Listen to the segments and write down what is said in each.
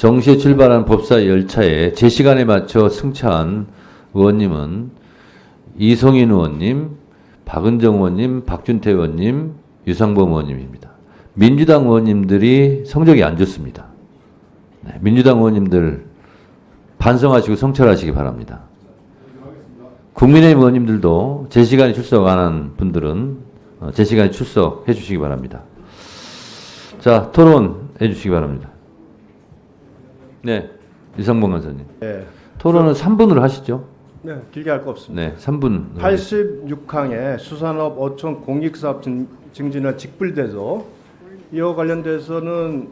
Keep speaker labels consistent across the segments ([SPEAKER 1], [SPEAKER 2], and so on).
[SPEAKER 1] 정시에 출발한 법사위 열차에 제 시간에 맞춰 승차한 의원님은 이성인 의원님, 박은정 의원님, 박준태 의원님, 유상범 의원님입니다. 민주당 의원님들이 성적이 안 좋습니다. 네, 민주당 의원님들 반성하시고 성찰하시기 바랍니다. 국민의힘 의원님들도 제 시간에 출석 안 한 분들은 제 시간에 출석해 주시기 바랍니다. 자, 토론해 주시기 바랍니다. 네, 유상범 간사님.
[SPEAKER 2] 네.
[SPEAKER 1] 토론은 3분으로 하시죠?
[SPEAKER 2] 네, 길게 할 거 없습니다.
[SPEAKER 1] 네, 3분.
[SPEAKER 2] 86항에 수산업 어촌 공익사업 증진과 직불대조 이와 관련돼서는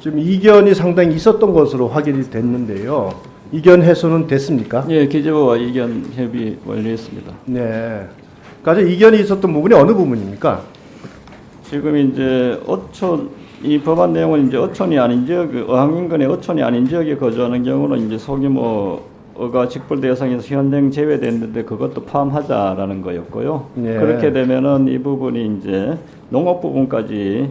[SPEAKER 2] 지금 이견이 상당히 있었던 것으로 확인이 됐는데요. 이견 해소는 됐습니까?
[SPEAKER 3] 예, 기재부와 이견 협의 완료했습니다.
[SPEAKER 2] 네. 가장 이견이 있었던 부분이 어느 부분입니까?
[SPEAKER 3] 지금 이제 어촌 이 법안 내용은 이제 어촌이 아닌 지역, 어항 인근의 어촌이 아닌 지역에 거주하는 경우는 이제 소규모 어가 직불 대상에서 현행 제외됐는데 그것도 포함하자라는 거였고요.
[SPEAKER 2] 네.
[SPEAKER 3] 그렇게 되면은 이 부분이 이제 농업 부분까지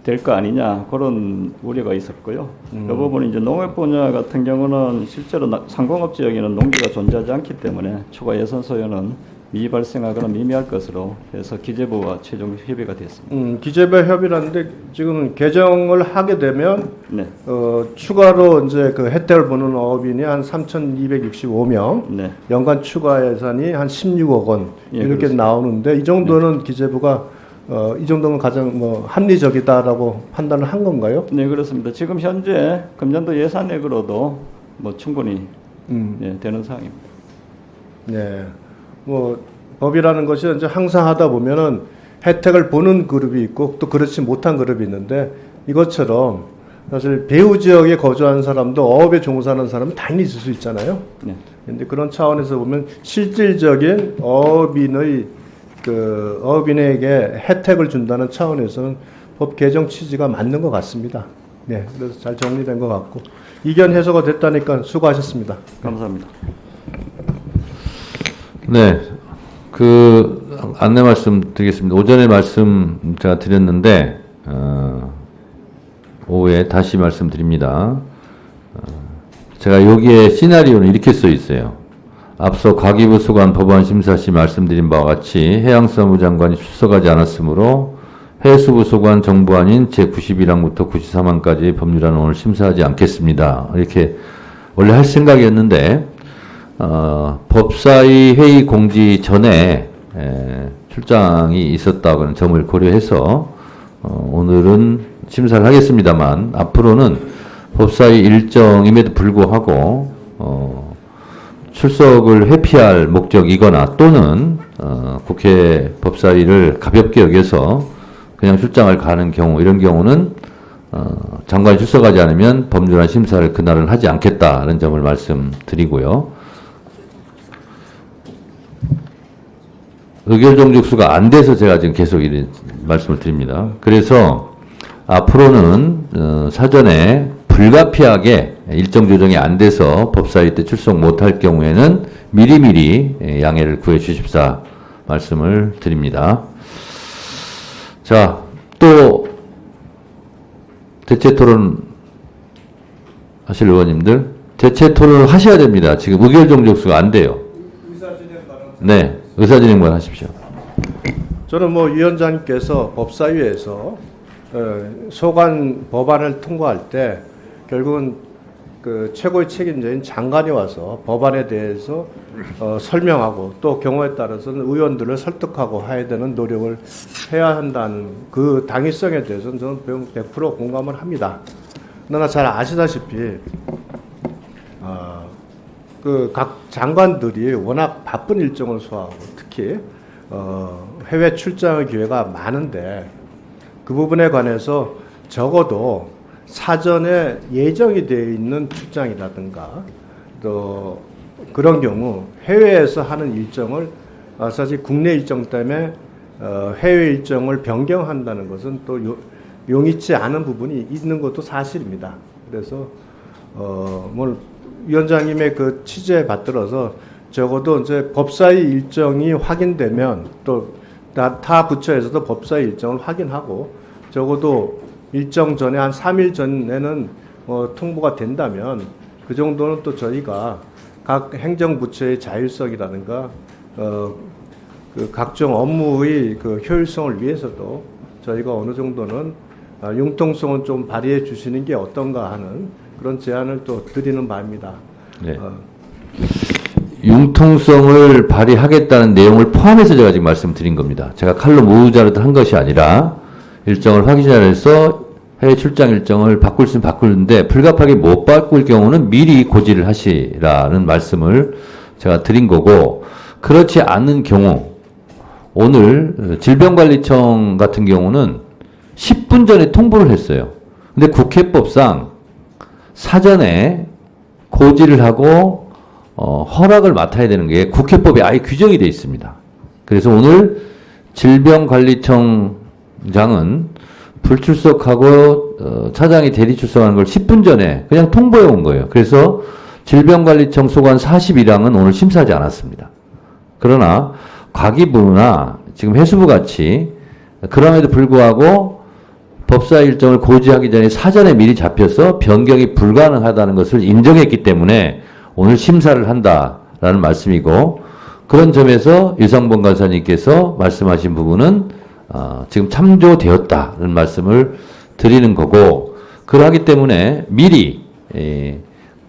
[SPEAKER 3] 될 거 아니냐 그런 우려가 있었고요. 그 부분은 이제 농업 분야 같은 경우는 실제로 상공업 지역에는 농지가 존재하지 않기 때문에 추가 예산 소요는 미발생하거나 미미할 것으로 해서 기재부와 최종 협의가 됐습니다.
[SPEAKER 2] 기재부 협의라는데 지금 개정을 하게 되면
[SPEAKER 3] 네.
[SPEAKER 2] 추가로 이제 그 혜택을 보는 어업인이 한 3,265명,
[SPEAKER 3] 네.
[SPEAKER 2] 연간 추가 예산이 한 16억 원
[SPEAKER 3] 예,
[SPEAKER 2] 이렇게
[SPEAKER 3] 그렇습니다.
[SPEAKER 2] 나오는데 이 정도는 기재부가 이 정도면 가장 합리적이다라고 판단을 한 건가요?
[SPEAKER 3] 네, 그렇습니다. 지금 현재 금년도 예산액으로도 충분히
[SPEAKER 2] 음.
[SPEAKER 3] 되는 사항입니다.
[SPEAKER 2] 네. 법이라는 것이 이제 항상 하다 보면은 혜택을 보는 그룹이 있고 또 그렇지 못한 그룹이 있는데 이것처럼 사실 배후 지역에 거주하는 사람도 어업에 종사하는 사람은 당연히 있을 수 있잖아요.
[SPEAKER 3] 네.
[SPEAKER 2] 근데 그런 차원에서 보면 실질적인 어업인에게 혜택을 준다는 차원에서는 법 개정 취지가 맞는 것 같습니다. 네. 그래서 잘 정리된 것 같고 이견 해소가 됐다니까 수고하셨습니다.
[SPEAKER 3] 감사합니다.
[SPEAKER 1] 네, 그 안내 말씀 드리겠습니다. 오전에 말씀 제가 드렸는데 오후에 다시 말씀드립니다. 제가 여기에 시나리오는 이렇게 써 있어요. 앞서 과기부 소관 법안 심사 시 말씀드린 바와 같이 해양수산부 장관이 출석하지 않았으므로 해수부 소관 정부안인 제91항부터 93항까지 법률안은 오늘 심사하지 않겠습니다. 이렇게 원래 할 생각이었는데 법사위 회의 공지 전에 출장이 있었다는 점을 고려해서 오늘은 심사를 하겠습니다만 앞으로는 법사위 일정임에도 불구하고 출석을 회피할 목적이거나 또는 국회 법사위를 가볍게 여겨서 그냥 출장을 가는 경우 이런 경우는 장관이 출석하지 않으면 법률안 심사를 그날은 하지 않겠다는 점을 말씀드리고요. 의결 종족수가 안 돼서 제가 지금 계속 이런 말씀을 드립니다. 그래서 앞으로는 사전에 불가피하게 일정 조정이 안 돼서 법사위 때 출석 못할 경우에는 미리미리 양해를 구해 주십사 말씀을 드립니다. 자, 또 대체 토론 하실 의원님들 대체 토론을 하셔야 됩니다. 지금 의결 종족수가 안 돼요. 네. 의사진행만 하십시오.
[SPEAKER 2] 저는 위원장님께서 법사위에서 소관 법안을 통과할 때 결국은 그 최고의 책임자인 장관이 와서 법안에 대해서 설명하고 또 경우에 따라서는 의원들을 설득하고 해야 되는 노력을 해야 한다는 그 당위성에 대해서는 저는 100% 공감을 합니다. 그러나 잘 아시다시피 각 장관들이 워낙 바쁜 일정을 소화하고 특히 해외 출장의 기회가 많은데 그 부분에 관해서 적어도 사전에 예정이 되어 있는 출장이라든가 또 그런 경우 해외에서 하는 일정을 사실 국내 일정 때문에 해외 일정을 변경한다는 것은 또 용이치 않은 부분이 있는 것도 사실입니다. 그래서 위원장님의 그 취재에 받들어서 적어도 이제 법사위 일정이 확인되면 또 타 부처에서도 법사위 일정을 확인하고 적어도 일정 전에 한 3일 전에는 통보가 된다면 그 정도는 또 저희가 각 행정부처의 자율성이라든가 그 각종 업무의 그 효율성을 위해서도 저희가 어느 정도는 융통성은 좀 발휘해 주시는 게 어떤가 하는 그런 제안을 또 드리는 바입니다.
[SPEAKER 1] 네. 융통성을 발휘하겠다는 내용을 포함해서 제가 지금 말씀드린 겁니다. 제가 칼로 모으자로 한 것이 아니라 일정을 확인해서 해외 출장 일정을 바꿀 수는 바꾸는데 불가피하게 못 바꿀 경우는 미리 고지를 하시라는 말씀을 제가 드린 거고, 그렇지 않은 경우 오늘 질병관리청 같은 경우는 10분 전에 통보를 했어요. 근데 국회법상 사전에 고지를 하고 허락을 맡아야 되는 게 국회법에 아예 규정이 되어 있습니다. 그래서 오늘 질병관리청장은 불출석하고 차장이 대리 출석하는 걸 10분 전에 그냥 통보해 온 거예요. 그래서 질병관리청 소관 41항은 오늘 심사하지 않았습니다. 그러나 과기부나 지금 해수부 같이 그럼에도 불구하고 법사 일정을 고지하기 전에 사전에 미리 잡혀서 변경이 불가능하다는 것을 인정했기 때문에 오늘 심사를 한다라는 말씀이고, 그런 점에서 유상범 간사님께서 말씀하신 부분은 지금 참조되었다는 말씀을 드리는 거고, 그러하기 때문에 미리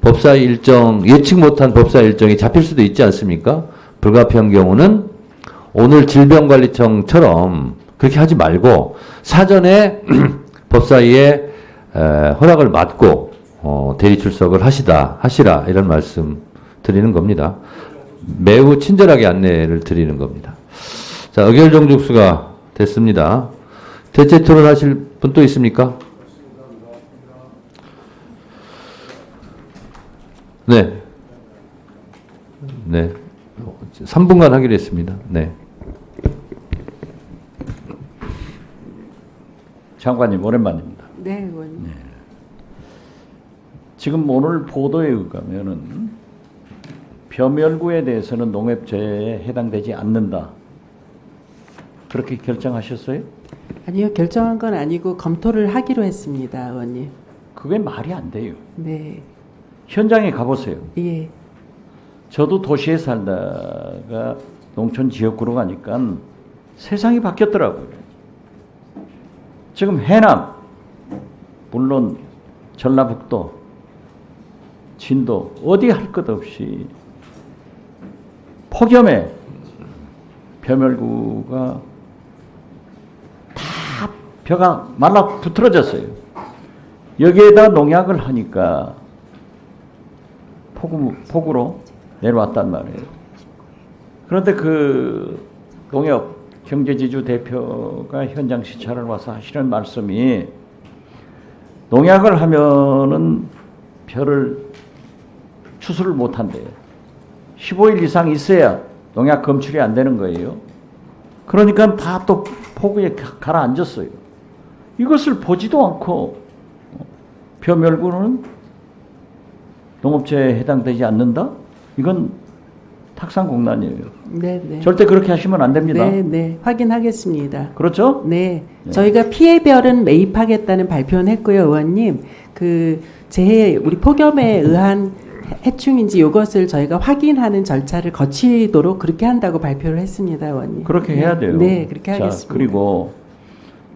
[SPEAKER 1] 법사 일정, 예측 못한 법사 일정이 잡힐 수도 있지 않습니까? 불가피한 경우는 오늘 질병관리청처럼 그렇게 하지 말고 사전에 법사위에 허락을 받고 대리 출석을 하시라 이런 말씀 드리는 겁니다. 매우 친절하게 안내를 드리는 겁니다. 자, 의결 종족수가 됐습니다. 대체 토론하실 분 또 있습니까? 네. 네. 3분간 하기로 했습니다. 네.
[SPEAKER 4] 장관님 오랜만입니다.
[SPEAKER 5] 네, 의원님.
[SPEAKER 4] 지금 오늘 보도에 의하면은 벼멸구에 대해서는 농협재해에 해당되지 않는다. 그렇게 결정하셨어요?
[SPEAKER 5] 아니요, 결정한 건 아니고 검토를 하기로 했습니다, 의원님.
[SPEAKER 4] 그게 말이 안 돼요.
[SPEAKER 5] 네,
[SPEAKER 4] 현장에 가보세요.
[SPEAKER 5] 예,
[SPEAKER 4] 저도 도시에 살다가 농촌 지역구로 가니까 세상이 바뀌었더라고요. 지금 해남, 물론 전라북도, 진도 어디 할 것 없이 폭염에 벼멸구가 다 벼가 말라 부트러졌어요. 여기에다 농약을 하니까 폭우로 내려왔단 말이에요. 그런데 그 농협 경제지주 대표가 현장 시찰을 와서 하시는 말씀이, 농약을 하면은 벼를 추수를 못 한대요. 15일 이상 있어야 농약 검출이 안 되는 거예요. 그러니까 다 또 폭우에 가라앉았어요. 이것을 보지도 않고 벼멸구는 농업재해에 해당되지 않는다? 이건 탁상공란이에요.
[SPEAKER 5] 네, 네.
[SPEAKER 4] 절대 그렇게 하시면 안 됩니다.
[SPEAKER 5] 네, 네, 확인하겠습니다.
[SPEAKER 4] 그렇죠?
[SPEAKER 5] 네,
[SPEAKER 4] 네.
[SPEAKER 5] 저희가 피해별은 매입하겠다는 발표는 했고요, 의원님. 그 재해, 우리 폭염에 의한 해충인지 이것을 저희가 확인하는 절차를 거치도록 그렇게 한다고 발표를 했습니다, 의원님.
[SPEAKER 4] 그렇게 해야 돼요.
[SPEAKER 5] 네, 그렇게
[SPEAKER 4] 자,
[SPEAKER 5] 하겠습니다.
[SPEAKER 4] 그리고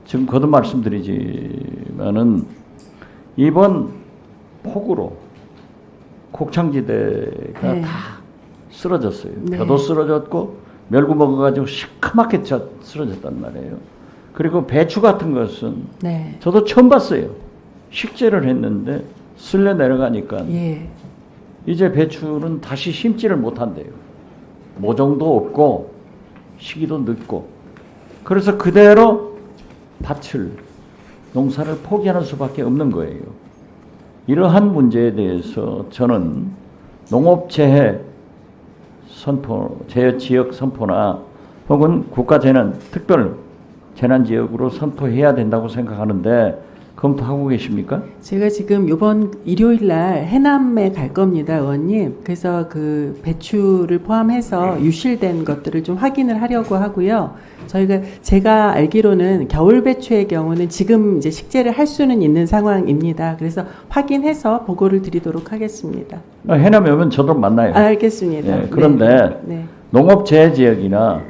[SPEAKER 4] 지금 거듭 말씀드리지만은 이번 폭우로 곡창지대가
[SPEAKER 5] 네.
[SPEAKER 4] 다 쓰러졌어요.
[SPEAKER 5] 네.
[SPEAKER 4] 벼도 쓰러졌고 멸구 먹어가지고 시커멓게 쓰러졌단 말이에요. 그리고 배추 같은 것은
[SPEAKER 5] 네,
[SPEAKER 4] 저도 처음 봤어요. 식재를 했는데 쓸려 내려가니까
[SPEAKER 5] 예,
[SPEAKER 4] 이제 배추는 다시 심지를 못한대요. 모종도 없고 시기도 늦고, 그래서 그대로 밭을, 농사를 포기하는 수밖에 없는 거예요. 이러한 문제에 대해서 저는 농업재해 선포, 지역 선포나 혹은 국가재난, 특별 재난지역으로 선포해야 된다고 생각하는데, 검토하고 계십니까?
[SPEAKER 5] 제가 지금 이번 일요일 날 해남에 갈 겁니다, 의원님. 그래서 그 배추를 포함해서 유실된 것들을 좀 확인을 하려고 하고요. 제가 알기로는 겨울 배추의 경우는 지금 이제 식재를 할 수는 있는 상황입니다. 그래서 확인해서 보고를 드리도록 하겠습니다.
[SPEAKER 4] 해남에 오면 저도 만나요.
[SPEAKER 5] 알겠습니다.
[SPEAKER 4] 예, 그런데
[SPEAKER 5] 네.
[SPEAKER 4] 농업재해 지역이나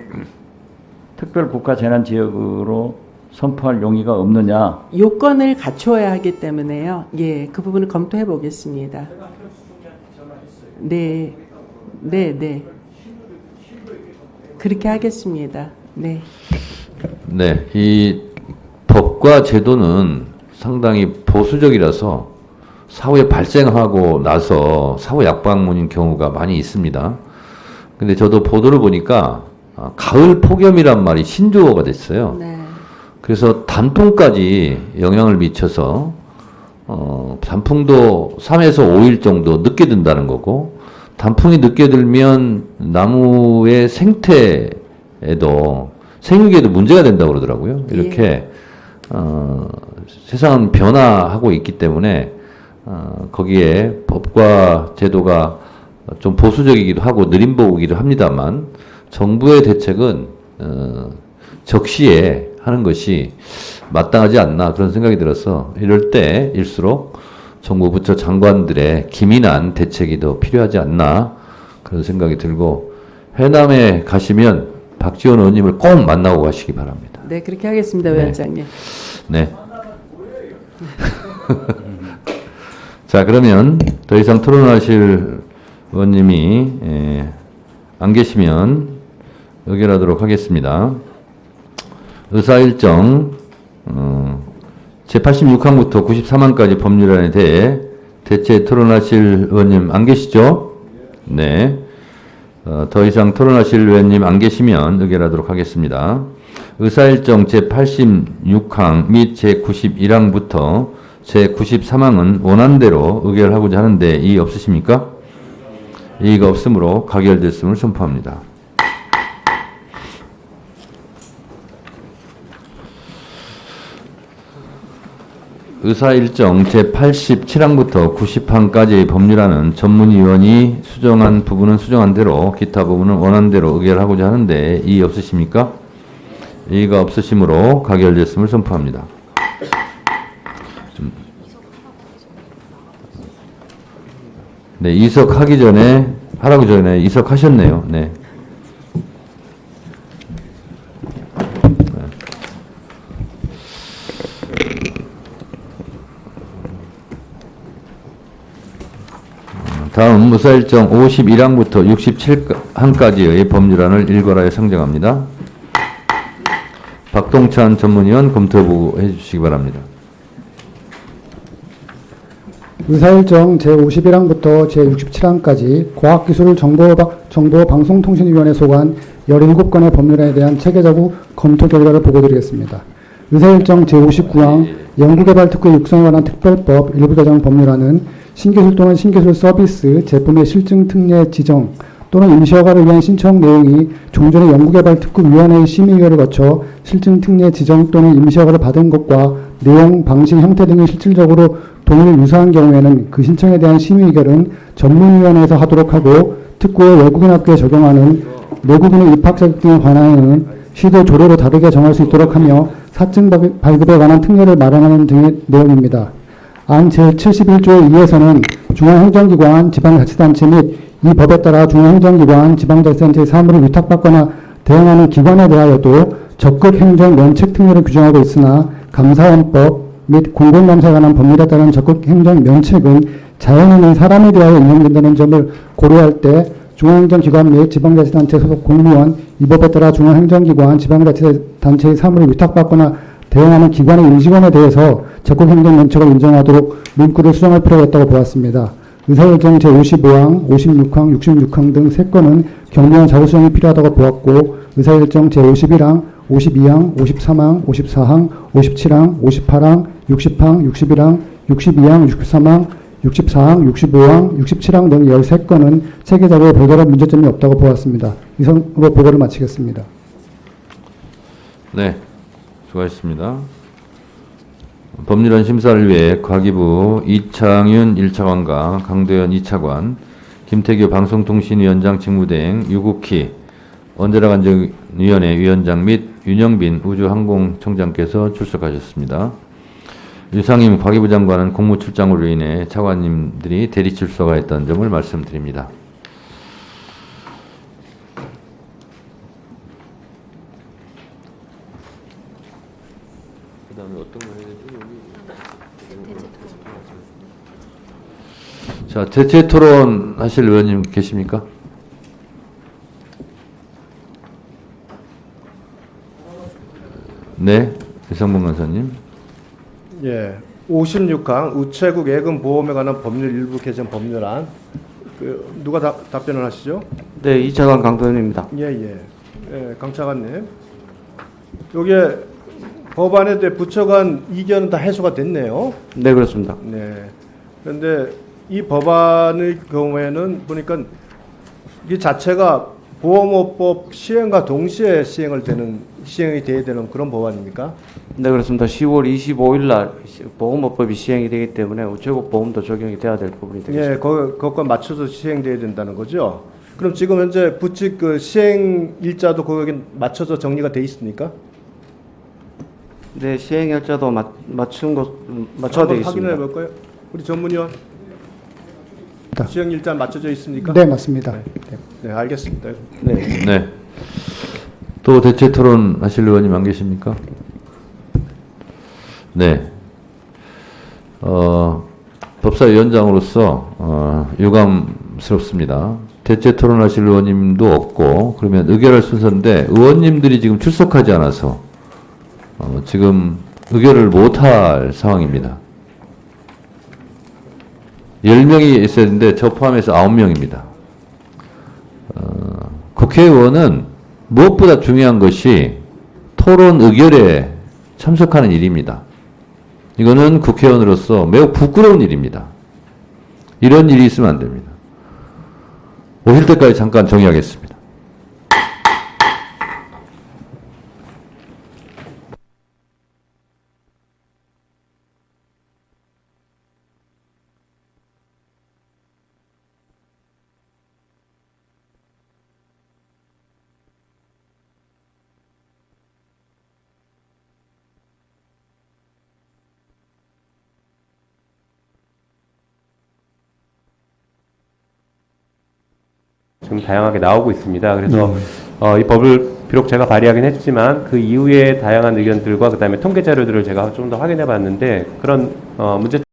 [SPEAKER 4] 특별 국가 재난 지역으로 선포할 용의가 없느냐?
[SPEAKER 5] 요건을 갖추어야 하기 때문에요. 예, 그 부분을 검토해 보겠습니다. 네, 네, 네. 그렇게 하겠습니다. 네.
[SPEAKER 1] 네, 이 법과 제도는 상당히 보수적이라서 사후에 발생하고 나서 사후 약방문인 경우가 많이 있습니다. 근데 저도 보도를 보니까 가을 폭염이란 말이 신조어가 됐어요.
[SPEAKER 5] 네.
[SPEAKER 1] 그래서 단풍까지 영향을 미쳐서 단풍도 3에서 5일 정도 늦게 든다는 거고, 단풍이 늦게 들면 나무의 생태에도 생육에도 문제가 된다고 그러더라고요. 이렇게 세상은 변화하고 있기 때문에 거기에 법과 제도가 좀 보수적이기도 하고 느림보기도 합니다만, 정부의 대책은 적시에 하는 것이 마땅하지 않나 그런 생각이 들어서, 이럴 때일수록 정부 부처 장관들의 기민한 대책이 더 필요하지 않나 그런 생각이 들고, 해남에 가시면 박지원 의원님을 꼭 만나고 가시기 바랍니다.
[SPEAKER 5] 네, 그렇게 하겠습니다,
[SPEAKER 1] 네.
[SPEAKER 5] 위원장님.
[SPEAKER 1] 네. 자, 그러면 더 이상 토론하실 의원님이 안 계시면 의결하도록 하겠습니다. 의사일정 제86항부터 93항까지 법률안에 대해 대체 토론하실 의원님 안 계시죠? 네. 더 이상 토론하실 의원님 안 계시면 의결하도록 하겠습니다. 의사일정 제86항 및 제91항부터 제93항은 원안대로 의결하고자 하는데 이의 없으십니까? 이의가 없으므로 가결됐음을 선포합니다. 의사일정 제87항부터 90항까지의 법률안은 전문위원이 수정한 부분은 수정한 대로, 기타 부분은 원안대로 의결하고자 하는데 이의 없으십니까? 이의가 없으시므로 가결됐음을 선포합니다. 네, 이석하기 전에, 하라고 전에 이석하셨네요. 네. 다음 의사일정 51항부터 67항까지의 법률안을 일괄하여 상정합니다. 박동찬 전문위원 검토해 주시기 바랍니다.
[SPEAKER 6] 의사일정 제51항부터 제67항까지 과학기술정보방송통신위원회 소관 17건의 법률안에 대한 체계적으로 검토 결과를 보고드리겠습니다. 의사일정 제59항 연구개발특구 육성에 관한 특별법 일부 개정 법률안은 신기술 또는 신기술 서비스 제품의 실증 특례 지정 또는 임시허가를 위한 신청 내용이 종전의 연구개발특구위원회의 심의의결을 거쳐 실증 특례 지정 또는 임시허가를 받은 것과 내용, 방식, 형태 등이 실질적으로 동일 유사한 경우에는 그 신청에 대한 심의의결은 전문위원회에서 하도록 하고, 특구의 외국인 학교에 적용하는 내국인의 입학 자격 등에 관하여는 시도 조례로 다르게 정할 수 있도록 하며 사증 발급에 관한 특례를 마련하는 등의 내용입니다. 안 제71조의 2에서는 중앙행정기관, 지방자치단체 및 이 법에 따라 중앙행정기관, 지방자치단체의 사무를 위탁받거나 대행하는 기관에 대하여도 적극행정 면책 특례를 규정하고 있으나, 감사원법 및 공공감사에 관한 법률에 따른 적극행정 면책은 자연인의 사람에 대하여 인용된다는 점을 고려할 때 중앙행정기관 및 지방자치단체 소속 공무원, 이 법에 따라 중앙행정기관, 지방자치단체의 사무를 위탁받거나 대응하는 기관의 임직원에 대해서 적극행정 면책을 인정하도록 문구를 수정할 필요가 있다고 보았습니다. 의사일정 제55항, 56항, 66항 등 3건은 경미한 자료 수정이 필요하다고 보았고, 의사일정 제51항, 52항, 53항, 54항, 57항, 58항, 60항, 61항, 62항, 63항, 64항, 65항, 67항 등 13건은 체계적으로 별다른 문제점이 없다고 보았습니다. 이상으로 보고를 마치겠습니다.
[SPEAKER 1] 네, 수고하셨습니다. 법률안 심사를 위해 과기부 이창윤 1차관과 강도현 2차관, 김태규 방송통신위원장 직무대행, 유국희 언제라간정위원회 위원장 및 윤영빈 우주항공청장께서 출석하셨습니다. 유상임 과기부 장관은 공무 출장으로 인해 차관님들이 대리 출석하였다는 점을 말씀드립니다. 자, 대체 토론 하실 의원님 계십니까? 네, 유상범 간사님.
[SPEAKER 2] 예, 56항 우체국 예금 보험에 관한 법률 일부 개정 법률안 누가 답변을 하시죠?
[SPEAKER 7] 네, 이차관 강도현입니다.
[SPEAKER 2] 예, 강 차관님. 요게 법안에 대해 부처간 이견은 다 해소가 됐네요.
[SPEAKER 7] 네, 그렇습니다.
[SPEAKER 2] 네. 그런데 이 법안의 경우에는 보니까 이 자체가 보험업법 시행과 동시에 시행이 돼야 되는 그런 법안입니까?
[SPEAKER 7] 네, 그렇습니다. 10월 25일 날 보험업법이 시행이 되기 때문에 우체국 보험도 적용이 돼야 될 부분이 되겠습니다.
[SPEAKER 2] 예, 그것과 맞춰서 시행돼야 된다는 거죠. 그럼 지금 현재 부칙 그 시행 일자도 거기에 맞춰서 정리가 돼 있습니까?
[SPEAKER 7] 네, 시행 일자도 맞춰야
[SPEAKER 2] 한번
[SPEAKER 7] 되겠습니다.
[SPEAKER 2] 확인해 볼까요? 우리 전문위원. 시행 일자 맞춰져 있습니까?
[SPEAKER 6] 네, 맞습니다.
[SPEAKER 2] 네, 알겠습니다.
[SPEAKER 7] 네.
[SPEAKER 1] 네. 또 대체 토론 하실 의원님 안 계십니까? 네. 법사위원장으로서 유감스럽습니다. 대체 토론하실 의원님도 없고 그러면 의결할 순서인데 의원님들이 지금 출석하지 않아서 지금 의결을 못할 상황입니다. 10명이 있어야 되는데 저 포함해서 9명입니다. 국회의원은 무엇보다 중요한 것이 토론 의결에 참석하는 일입니다. 이거는 국회의원으로서 매우 부끄러운 일입니다. 이런 일이 있으면 안 됩니다. 오실 때까지 잠깐 정의하겠습니다.
[SPEAKER 8] 지금 다양하게 나오고 있습니다. 그래서 이 법을 비록 제가 발의하긴 했지만 그 이후에 다양한 의견들과 그다음에 통계 자료들을 제가 좀 더 확인해 봤는데 그런 문제